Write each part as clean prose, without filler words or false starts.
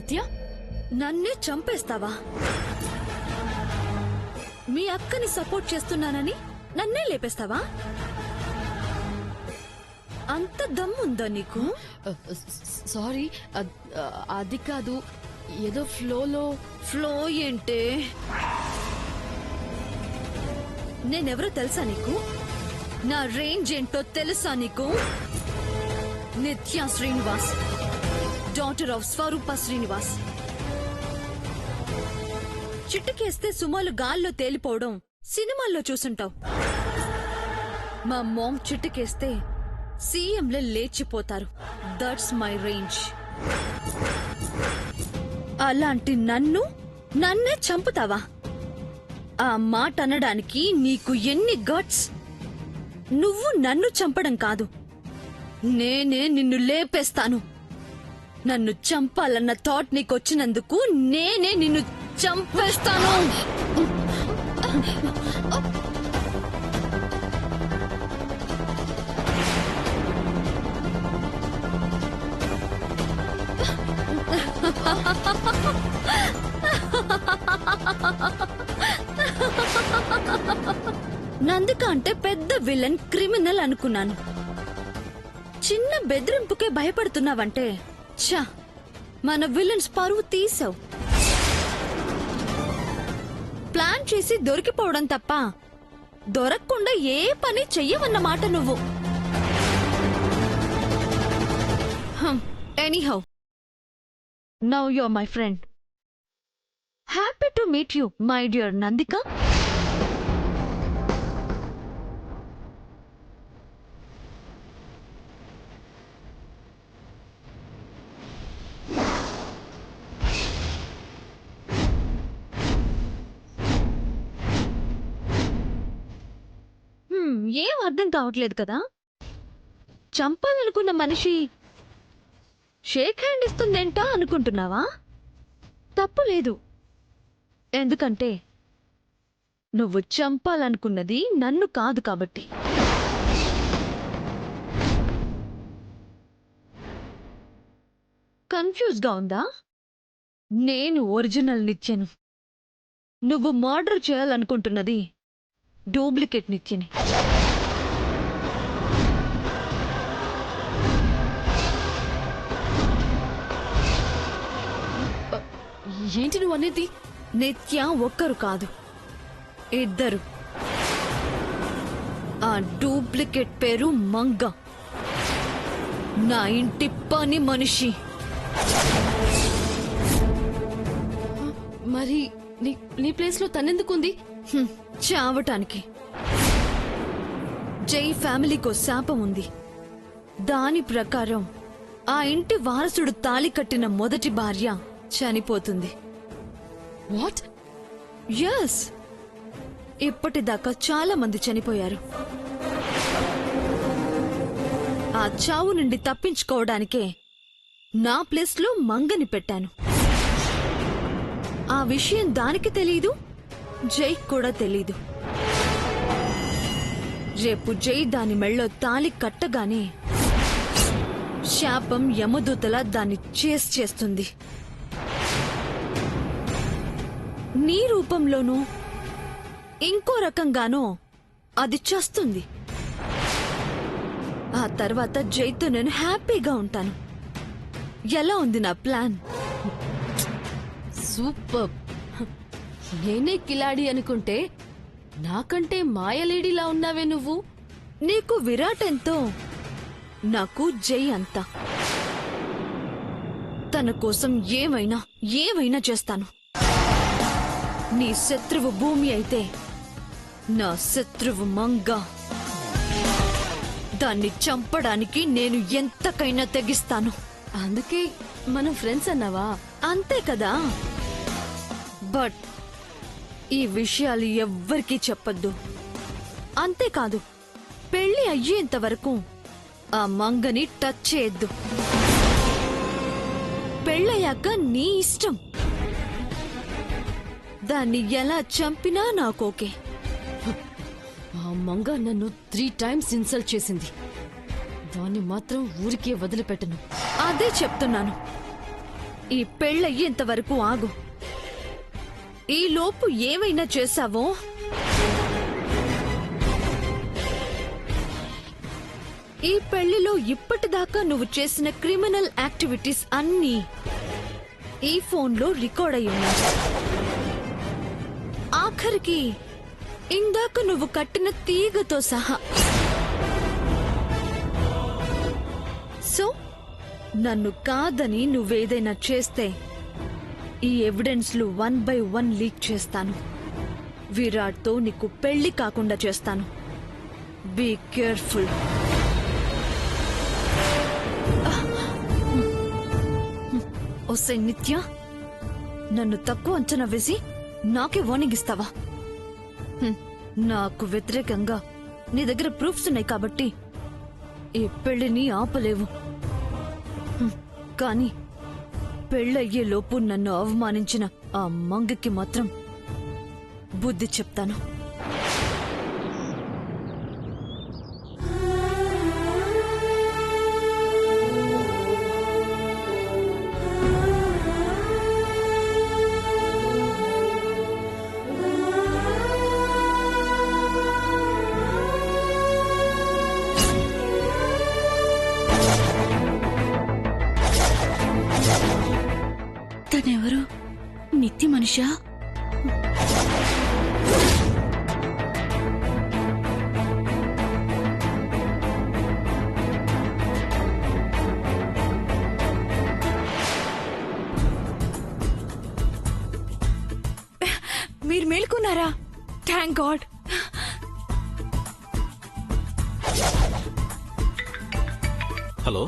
నిత్య, నన్నే చంపేస్తావా? మీ అక్కని సపోర్ట్ చేస్తున్నానని నన్నే లేపేస్తావా? అంత దమ్ముందా నీకు? సారీ, అది కాదు, ఏదో ఫ్లో ఏంటే? నేనెవరో తెలుసా నీకు? నా రేంజ్ ఏంటో తెలుసా నీకు? Nithya Srinivas, daughter of Swarupa Srinivas. చిట్టుకేస్తే సుమాలు గాల్లో తేలిపోవడం సినిమాల్లో చూసుంటావు. మా మామ్ చిట్టుకేస్తే సీఎంలే లేచిపోతారు. That's my range. అలాంటి నన్నే చంపుతావా? ఆ మాట అనడానికి నీకు ఎన్ని గట్స్? నువ్వు నన్ను చంపడం కాదు, నేనే నిన్ను లేపేస్తాను. నన్ను చంపాలన్న థాట్ నీకొచ్చినందుకు నేనే నిన్ను చంపేస్తాను. నందిక అంటే పెద్ద విలన్, క్రిమినల్ అనుకున్నాను. చిన్న బెదిరింపుకే భయపడుతున్నావంటే ఛా, మన విలన్స్ పరువు తీసావు. ప్లాన్ చేసి దొరికిపోవడం తప్ప దొరకకుండా ఏ పని చెయ్యవన్నమాట నువ్వు. Anyhow, now you are my friend. Happy to meet you, my dear Nandika. ఏం అర్థం కావట్లేదు కదా? చంపాలనుకున్న మనిషి షేక్ హ్యాండ్ ఇస్తుందేంటా అనుకుంటున్నావా? తప్పు లేదు. ఎందుకంటే నువ్వు చంపాలనుకున్నది నన్ను కాదు కాబట్టి. కన్ఫ్యూజ్గా ఉందా? నేను ఒరిజినల్ నిత్యను. నువ్వు మర్డర్ చేయాలనుకుంటున్నది డూప్లికేట్ నిత్యని. ఏంటి నువ్వు అనేది? నిత్య ఒక్కరు కాదు, ఇద్దరు. ఆ డూప్లికేట్ పేరు మంగ, నా ఇంటి పని మనిషి. మరి నీ ప్లేస్ లో తనెందుకుంది? చావటానికి. జై ఫ్యామిలీకో శాపం ఉంది. దాని ప్రకారం ఆ ఇంటి వారసుడు తాళి కట్టిన మొదటి భార్య చనిపోతుంది. వాట్? ఎస్, ఇప్పటిదాకా చాలా మంది చనిపోయారు. ఆ చావు నుండి తప్పించుకోవడానికే నా ప్లేస్లో మంగని పెట్టాను. ఆ విషయం దానికి తెలీదు, జైకి కూడా తెలీదు. రేపు జై దాని మెళ్ళో తాళి కట్టగానే శాపం యమదూతలా దాన్ని చేస్తుంది. నీ రూపంలోనూ ఇంకో రకంగానో అది చేస్తుంది. ఆ తర్వాత జైతో నేను హ్యాపీగా ఉంటాను. ఎలా ఉంది నా ప్లాన్? సూపర్. నేనే కిలాడి అనుకుంటే నాకంటే మాయలేడిలా ఉన్నావే నువ్వు. నీకు విరాట్ ఎంతో, నాకు జై అంతా. తన కోసం ఏమైనా చేస్తాను. నీ శత్రువు భూమి అయితే నా శత్రువు మంగ. దాన్ని చంపడానికి నేను ఎంతకైనా తెగిస్తాను. అందుకే మనం ఫ్రెండ్స్ అన్నావా? అంతే కదా. బట్ ఈ విషయాలు ఎవ్వరికీ చెప్పొద్దు. అంతేకాదు, పెళ్లి అయ్యేంత వరకు ఆ మంగని టచ్ చేయొద్దు. పెళ్ళయ్యాక నీ ఇష్టం. దాన్ని ఎలా చంపినా నాకోకే. ఆ మంగ నన్ను 3 times ఇన్సల్ట్ చేసింది. దాన్ని మాత్రం ఊరికే వదిలిపెట్టను. అదే చెప్తున్నాను. ఈ పెళ్ళయ్యేంత వరకు ఆగు. ఈ లోపు ఏమైనా చేశావో ఈ పెళ్లిలో ఇప్పటిదాకా నువ్వు చేసిన క్రిమినల్ యాక్టివిటీస్ అన్నీ ఈ ఫోన్లో రికార్డ్ అయి ఉన్నాయి. ఆఖరికి ఇందాక నువ్వు కట్టిన తీగతో సహా. సో నన్ను కాదని నువ్వేదైనా చేస్తే ఈ ఎవిడెన్స్లు 1 by 1 లీక్ చేస్తాను. విరాట్తో నీకు పెళ్లి కాకుండా చేస్తాను. Be careful. ఓసే నిత్య, నన్ను తక్కువ అంచనా వేసి నాకే వార్నింగ్ ఇస్తావా? నాకు వ్యతిరేకంగా నీ దగ్గర ప్రూఫ్స్ ఉన్నాయి కాబట్టి ఈ పెళ్లిని ఆపలేవు. కానీ పెళ్ళయ్యే లోపు నన్ను అవమానించిన ఆ మంగకి మాత్రం బుద్ధి చెప్తాను. తనెవరు? నిత్య మనిషా? మీరు మేలుకున్నారా? Thank God. హలో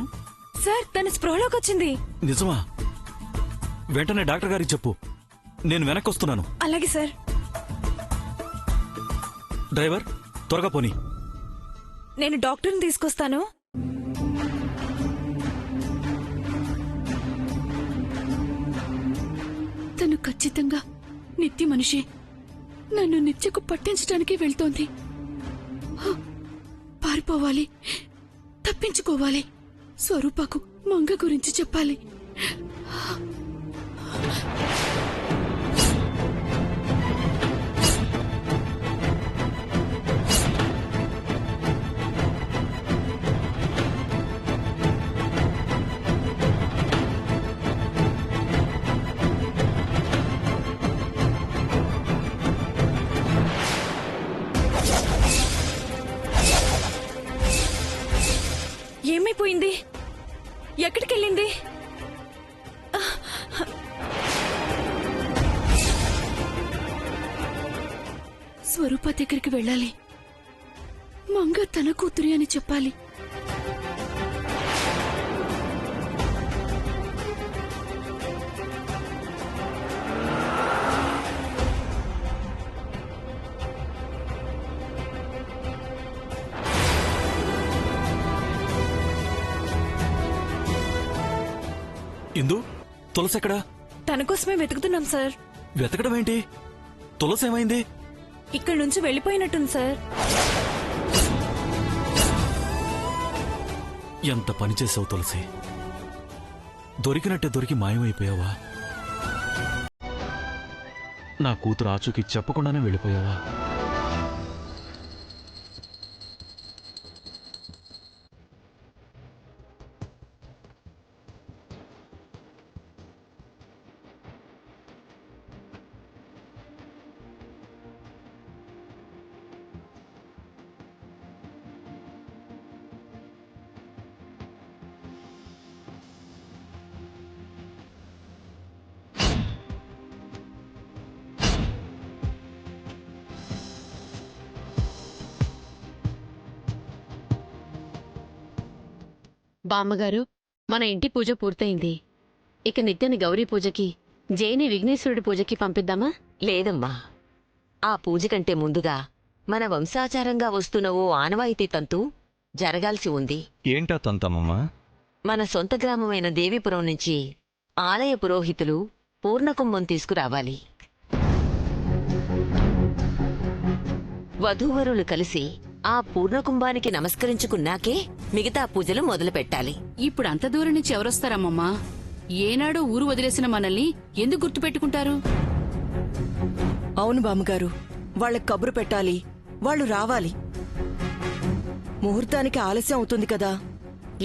సార్, తన స్పృహలోకి వచ్చింది. నిజమా? వెంటనే డాక్టర్ గారికి చెప్పు, నేను వెనక్కొస్తున్నాను. అలాగే సార్. డ్రైవర్, త్వరగా పోనీ. నేను డాక్టర్ని తీసుకొస్తాను. తను ఖచ్చితంగా నిత్య మనిషే. నన్ను నిత్యకు పట్టించడానికి వెళ్తోంది. హ! పారిపోవాలి, తప్పించుకోవాలి. స్వరూపకు మంగ గురించి చెప్పాలి. ఏమైపోయింది? ఎక్కడికెళ్ళింది? స్వరూప దగ్గరికి వెళ్ళాలి. మంగ తన కూతురి అని చెప్పాలి. ఇందు, తులసెక్కడా? తన కోసమే వెతుకుతున్నాం సార్. వెతకడం ఏంటి? తులసేమైంది? ఇక్కడి నుంచి వెళ్ళిపోయినట్టుంది సార్. ఎంత పని చేసావు తులసి. దొరికినట్టే దొరికి మాయమైపోయావా? నా కూతురు ఆచూకి చెప్పకుండానే వెళ్ళిపోయావా? బామ్మగారు, మన ఇంటి పూజ పూర్తయింది. ఇక నిత్యని గౌరీ పూజకి, జైని విఘ్నేశ్వరుడి పూజకి పంపిద్దామా? లేదమ్మా, ఆ పూజ కంటే ముందుగా మన వంశాచారంగా వస్తున్న ఓ ఆనవాయితీ తంతు జరగాల్సి ఉంది. ఏంటా తంతమ్మమ్మా? మన సొంత గ్రామమైన దేవీపురం నుంచి ఆలయ పురోహితులు పూర్ణకుంభం తీసుకురావాలి. వధూవరులు కలిసి ఆ పూర్ణకుంభానికి నమస్కరించుకున్నాకే మిగతా పూజలు మొదలు పెట్టాలి. ఇప్పుడు అంత దూరం నుంచి ఎవరొస్తారమ్మమ్మా? ఏనాడో ఊరు వదిలేసిన మనల్ని ఎందుకు గుర్తుపెట్టుకుంటారు? అవును బామ్మగారు, వాళ్ళకి కబురు పెట్టాలి, వాళ్ళు రావాలి. ముహూర్తానికి ఆలస్యం అవుతుంది కదా.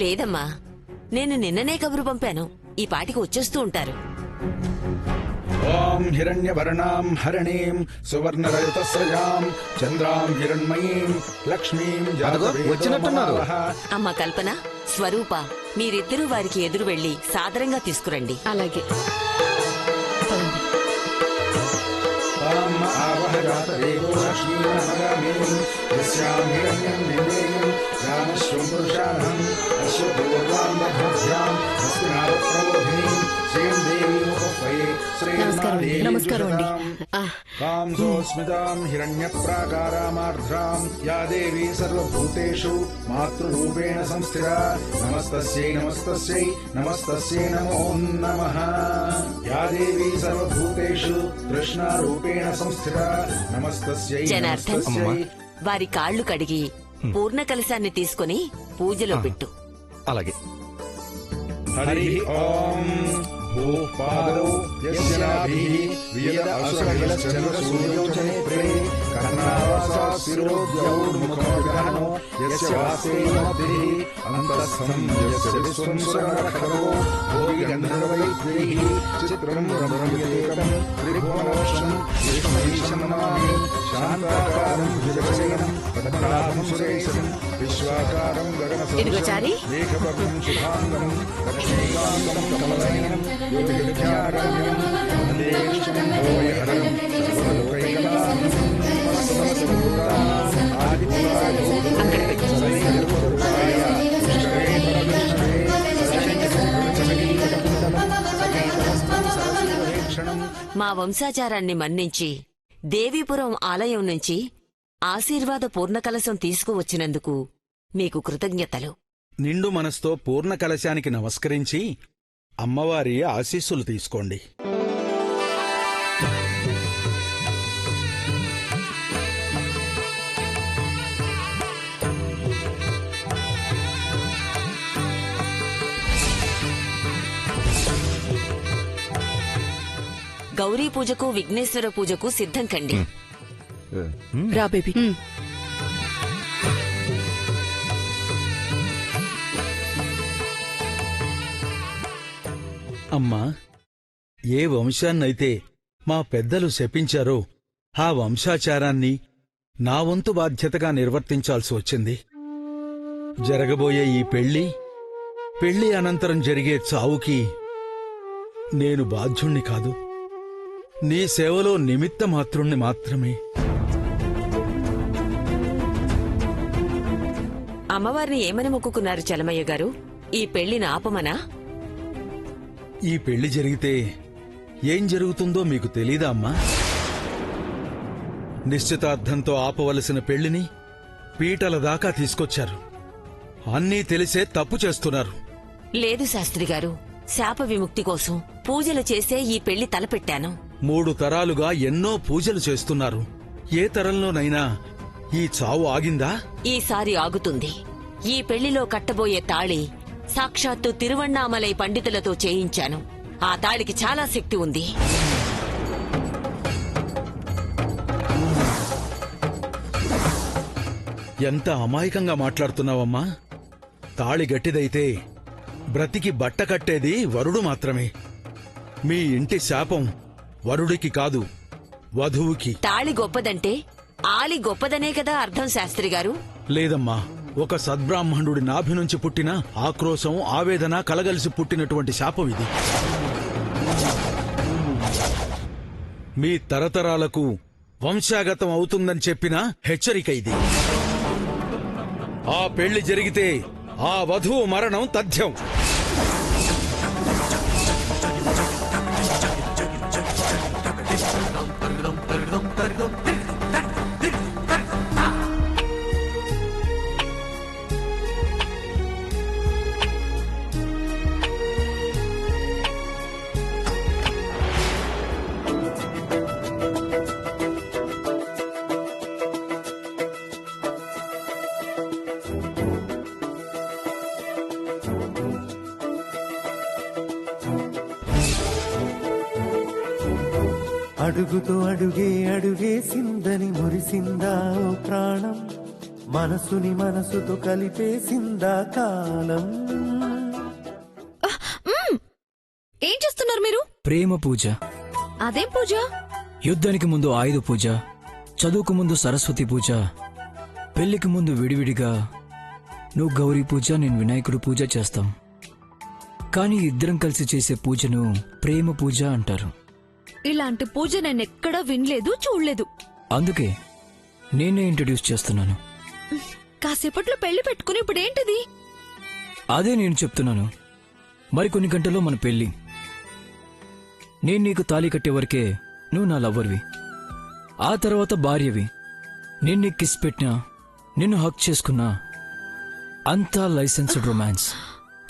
లేదమ్మా, నేను నిన్ననే కబురు పంపాను. ఈ పాటికి వచ్చేస్తూ ఉంటారు. ఓం హిరణ్యవర్ణాం హరిణీం సువర్ణరజతస్రజాం చంద్రాం హిరణ్మయీం లక్ష్మీం వచ్చినట్టున్నారు. అమ్మ కల్పన, స్వరూప, మీరిద్దరూ వారికి ఎదురు వెళ్లి సాదరంగా తీసుకురండి. అలాగే. నమస్కారం అండి. స్మితాం హిరణ్యప్రాకారామార్ద్రాం యా దేవీ సర్వభూతేషు మాతృరూపేణ సంస్థితా నమస్తస్యై నమస్తస్యై నమస్తస్యై నమో నమః. యా దేవీ సర్వభూతేషు కృష్ణారూపేణ సంస్థితా నమస్తస్యై జనార్దన్, నమస్తస్యై. వారి కాళ్లు కడిగి పూర్ణ కలశాన్ని తీసుకుని పూజలో పెట్టు. అలాగే. హరి ఓం భూపాదౌ యస్య నాభిః వియద అసురగలశ్చంద్రసూర్యౌ చ నేత్రే కర్ణావాసా శిరోద్యౌ ముఖో విగ్రహణో యస్య వాస్తే మద్భిః అంతస్థం యస్య విశ్వం సురనరఖగో భోగి గంధర్వైద్యైః చిత్రం రమణీయేకం త్రిభువనవర్షం విష్ణురీశం నమామి శాంతాకారం భుజగశయనం పద్మనాభం సురేశం విశ్వాకారం ఇదిగో చారి. గగనసదృశం ఏకవర్ణం శుభాంగం లక్ష్మీకాంతం కమలనయనం యోగివిద్యారణ్యం వందే శంభోయహరం సర్వలోకైకనాథం సమస్తపురాణం ఆదిత్యాయ సదైర్వరుణాయ విష్ణవే పరమేశ్వరే సరస్వతీక్షణం. మా వంశాచారాన్ని మన్నించి దేవీపురం ఆలయం నుంచి ఆశీర్వాద పూర్ణకలశం తీసుకువచ్చినందుకు మీకు కృతజ్ఞతలు. నిండు మనస్తో పూర్ణ కలశానికి నమస్కరించి అమ్మవారి ఆశీస్సులు తీసుకోండి. గౌరీ పూజకు విఘ్నేశ్వర పూజకు సిద్ధం కండి. రా బేబీ. అమ్మా, ఏ వంశాన్నైతే మా పెద్దలు శపించారో ఆ వంశాచారాన్ని నా వంతు బాధ్యతగా నిర్వర్తించాల్సి వచ్చింది. జరగబోయే ఈ పెళ్లి అనంతరం జరిగే చావుకి నేను బాధ్యుణ్ణి కాదు, నీ సేవలో నిమిత్త మాత్రుణ్ణి మాత్రమే. అమ్మవారిని ఏమని మొక్కుకున్నారు చలమయ్య గారు? ఈ పెళ్లిని ఆపమనా? ఈ పెళ్లి జరిగితే ఏం జరుగుతుందో మీకు తెలీదా అమ్మా? నిశ్చితార్థంతో ఆపవలసిన పెళ్లిని పీటల దాకా తీసుకొచ్చారు. అన్నీ తెలిసే తప్పు చేస్తున్నారు. లేదు శాస్త్రి గారు, శాప విముక్తి కోసం పూజలు చేసే ఈ పెళ్లి తలపెట్టాను. 3 తరాలుగా ఎన్నో పూజలు చేస్తున్నారు. ఏ తరంలోనైనా ఈ చావు ఆగిందా? ఈసారి ఆగుతుంది. ఈ పెళ్లిలో కట్టబోయే తాళి సాక్షాత్తు తిరువణ్ణామలై పండితులతో చేయించాను. ఆ తాళికి చాలా శక్తి ఉంది. ఎంత అమాయకంగా మాట్లాడుతున్నావమ్మా. తాళి గట్టిదైతే బ్రతికి బట్ట కట్టేది వరుడు మాత్రమే. మీ ఇంటి శాపం వరుడికి కాదు, వధువుకి. తాళి గొప్పదంటే ఆలి గొప్పదనే కదా అర్థం శాస్త్రి గారు. లేదమ్మా, ఒక సద్బ్రాహ్మణుడి నాభి నుంచి పుట్టిన ఆక్రోశం, ఆవేదన కలగలిసి పుట్టినటువంటి శాపం ఇది. మీ తరతరాలకు వంశాగతం అవుతుందని చెప్పిన హెచ్చరిక ఇది. ఆ పెళ్లి జరిగితే ఆ వధువు మరణం తథ్యం. అడుగుతో అడుగే అడుగేసిందని మురిసిందా ఓ ప్రాణం, మనసుని మనసుతో కలిపేసిందా కాలం. ఏం చేస్తున్నారు మీరు? ప్రేమ పూజ. అదేం పూజ? యుద్ధానికి ముందు ఆయుధ పూజ, చదువుకు ముందు సరస్వతి పూజ, పెళ్లికి ముందు విడివిడిగా నువ్వు గౌరీ పూజ, నేను వినాయకుడు పూజ చేస్తాం. కానీ ఇద్దరం కలిసి చేసే పూజను ప్రేమ పూజ అంటారు. ఇలాంటి పూజ నేనెక్కడా వినలేదు, చూడలేదు. అందుకే నేనే ఇంట్రడ్యూస్ చేస్తున్నాను. కాసేపట్లో పెళ్లి పెట్టుకుని ఇప్పుడేంటిది? అదే నేను చెప్తున్నాను. మరికొన్ని గంటల్లో మన పెళ్లి. నేను నీకు తాళి కట్టే వరకే నువ్వు నా లవ్వర్వి, ఆ తర్వాత భార్యవి. నేను నీకు కిస్ పెట్టినా, నిన్ను హక్ చేసుకున్నా, అంతా లైసెన్స్డ్ రొమాన్స్.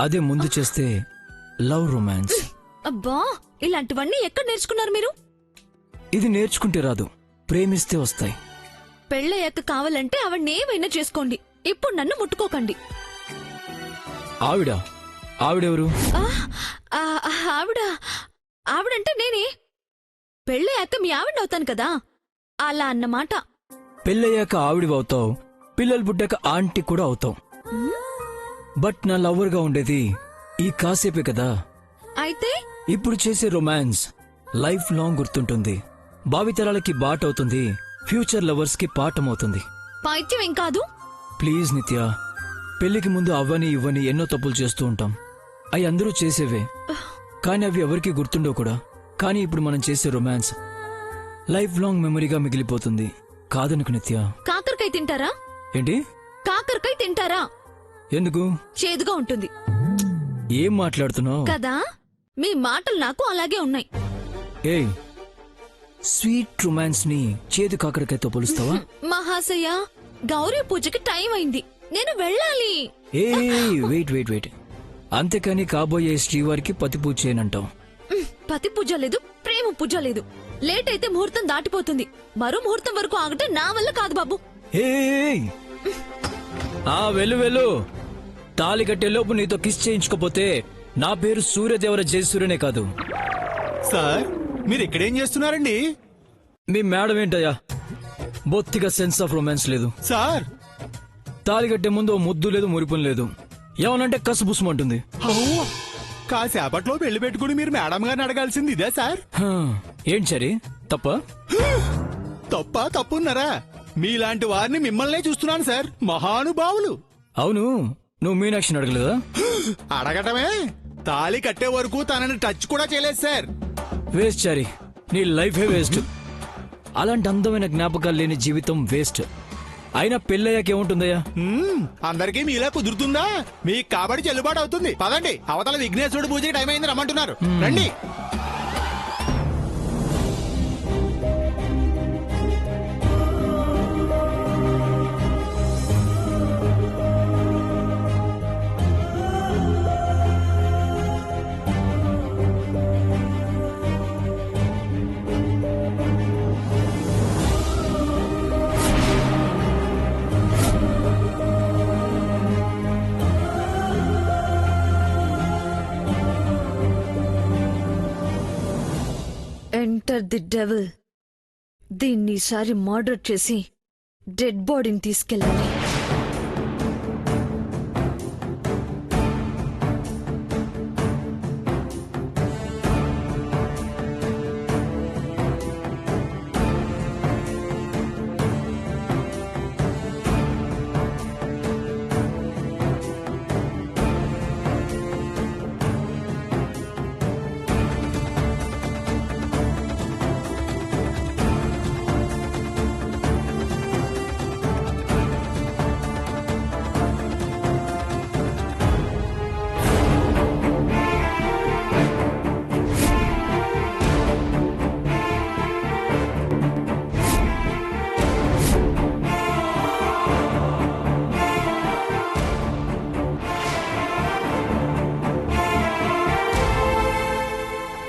అదే ముందు చేస్తే లవ్ రొమాన్స్. అబ్బా, ఇలాంటివన్నీ ఎక్కడ నేర్చుకున్నారు మీరు? ఇది నేర్చుకుంటే రాదు, ప్రేమిస్తే వస్తాయి. పెళ్ళయ్యాక కావాలంటే ఆవిడనేమైనా చేసుకోండి, ఇప్పుడు నన్ను ముట్టుకోకండి. ఆవిడెవరు? ఆవిడంటే నేనే. పెళ్ళయ్యాక మీ ఆవిడవుతాను కదా, అలా అన్నమాట. పెళ్ళయ్యాక ఆవిడివవుతావు, పిల్లలు పుట్టాక ఆంటీ కూడా అవుతావు. బట్ నా లవ్వర్గా ఉండేది ఈ కాసేపే కదా. అయితే ఇప్పుడు చేసే రొమాన్స్ లైఫ్ లాంగ్ గుర్తుంటుంది, భావితరాలకి బాట్ అవుతుంది, ఫ్యూచర్ లవర్స్ కి పాఠమవుతుంది. పైత్యం ఏం కాదు. ప్లీజ్ నిత్య, పెళ్లికి ముందు అవ్వని ఇవ్వని ఎన్నో తప్పులు చేస్తూ ఉంటాం. అవి అందరూ చేసేవే, కానీ అవి ఎవరికి గుర్తుండవు కూడా. కానీ ఇప్పుడు మనం చేసే రొమాన్స్ లైఫ్ లాంగ్ మెమరీగా మిగిలిపోతుంది. కాదనుకు నిత్య. కాకరకాయ తింటారా? ఏంటి? కాకరకాయ తింటారా? ఎందుకు? చేదుగా ఉంటుంది. ఏం మాట్లాడుతున్నావు కదా, మీ మాటలు నాకు అలాగే ఉన్నాయి. ఏయ్, స్వీట్ రొమాన్స్ ని చేదు కాకరకాయతో పోలుస్తావా? మహాశయ, గౌరీ పూజకి టైం అయింది, నేను వెళ్ళాలి. ఏ వెయిట్. అంతేకాని కాబోయే శ్రీవారికి పతి పూజ చేయనంటావు. పతి పూజ లేదు, ప్రేమ పూజ లేదు. లేట్ అయితే ముహూర్తం దాటిపోతుంది. మరో ముహూర్తం వరకు ఆగటే నా వల్ల కాదు బాబు. వెళ్ళు. తాళి కట్టేలోపు నీతో కిస్ చేయించుకోపోతే నా పేరు సూర్యదేవర జయసూర్యనే కాదు. సార్, మీరు ఇక్కడేం చేస్తున్నారండి? మీ మేడం ఏంటయ్యా, బొత్తిగా సెన్స్ ఆఫ్ రొమాన్స్ లేదు. సార్, తాళి కట్టే ముందు ఓ ముద్దు లేదు, మురిపం లేదు. ఏమనంటే కసుబుసుమంటుంది. కాసేపట్లో పెళ్లి పెట్టుకుని మీరు మేడం గారిని అడగాల్సింది ఇదే సార్. ఏంటి సరే తప్పున్నారా? మీలాంటి వారిని మిమ్మల్నే చూస్తున్నాను సార్, మహానుభావులు. అవును, నువ్వు మీనాక్షిని అడగలేదా? అడగటమే, తాళి కట్టే వరకు తనని టచ్ కూడా చేయలేదు సార్. వేస్ట్ చారి, నీ లైఫే వేస్ట్. అలాంటి అందమైన జ్ఞాపకాలు లేని జీవితం వేస్ట్. అయినా పెళ్ళయ్యాక ఏముంటుందయ్యా? అందరికీ మీలా కుదురుతుందా? మీకు కాబట్టి చెల్లుబాటు అవుతుంది. పదండి, అవతల విఘ్నేశ్వరుడు పూజకి టైం అయింది, రమ్మంటున్నారు. రండి. Enter the devil. దీన్ని ఈసారి మర్డర్ చేసి డెడ్ బాడీని తీసుకెళ్ళాలి.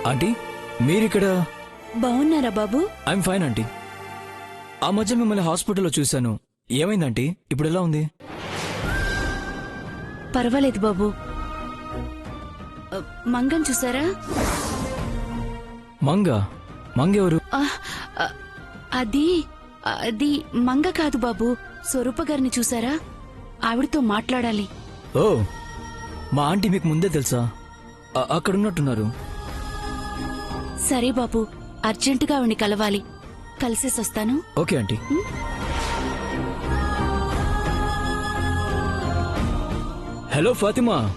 ఆంటీ, మీరిక్కడ? బాగున్నారా బాబు? I'm fine aunty. ఆ మధ్య మిమ్మల్ని హాస్పిటల్లో చూశాను, ఏమైందంటీ? ఇప్పుడు ఎలా ఉంది? పర్వాలేదు బాబు. మంగం చూసారా? మంగ? మంగెవరు? అది అది మంగ కాదు బాబు, స్వరూప గారిని చూసారా? ఆవిడతో మాట్లాడాలి. ఓ, మా ఆంటీ మీకు ముందే తెలుసా? అక్కడున్నట్టున్నారు. సరే బాబు, అర్జెంటుగా ఆవిడ్ని కలవాలి. కలిసేసొస్తాను. Okay aunty. హలో ఫాతిమా.